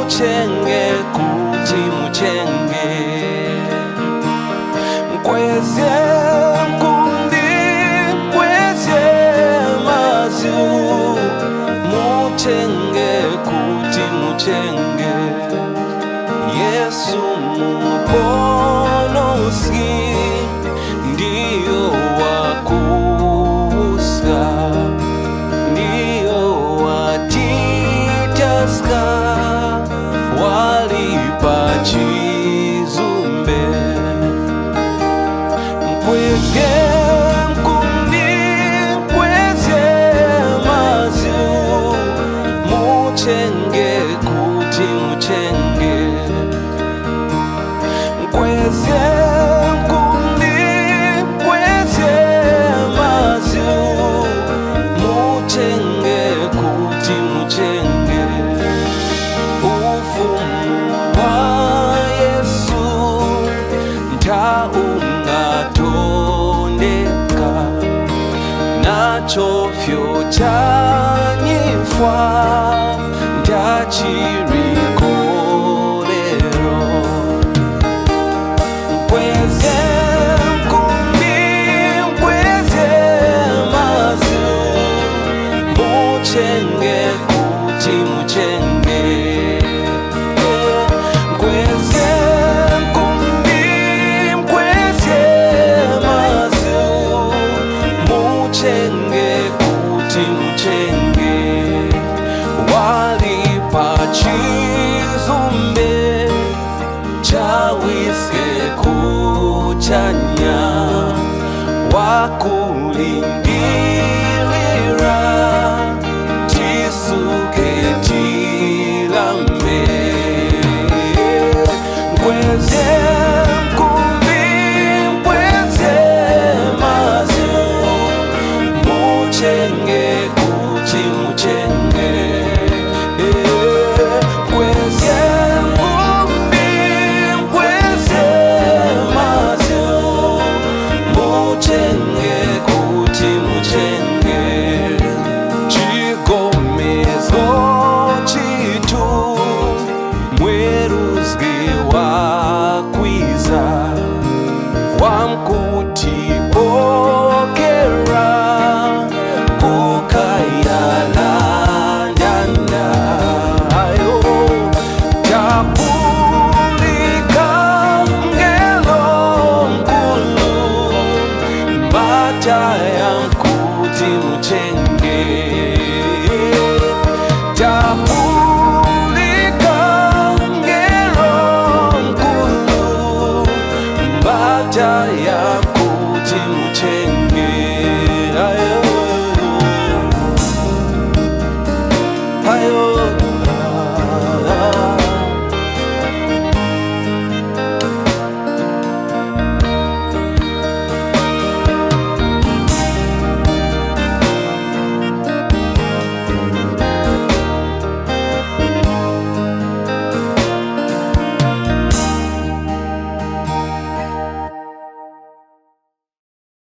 muchenge kuti muchenge mkweze mkundi mkweze mazu muchenge kuti muchenge Yesu muponosi ndiyo wakusa ndiyo watitaska walipa chizumbe mkweze mkundi mkweze mazu muchenge kuti muchenge mkweze mkundi mkweze mazu muchenge kuti muchenge ufumu wa Yesu ntaungatondeka nachofyo chanyifwa ndachirikolero mkweze mkundi mkweze mazu muchenge kuti muchenge mkweze mkundi mkweze mazu muchenge kuti muchenge walipa chizumbe chawiske kuchanya wakulindilira tisuke tilambe mkweze mkundi mkweze mazu muchenge kuti muchenge mkweze mkundi mkweze mazu muchenge kuti muchenge chigomezo chitu mweruzgi wakwiza wamkutipokera kukayalandanda ayo tapulika ngelo mkulu bataya kuti muchenge tapulika ngelo mkulu bataya kuti muchenge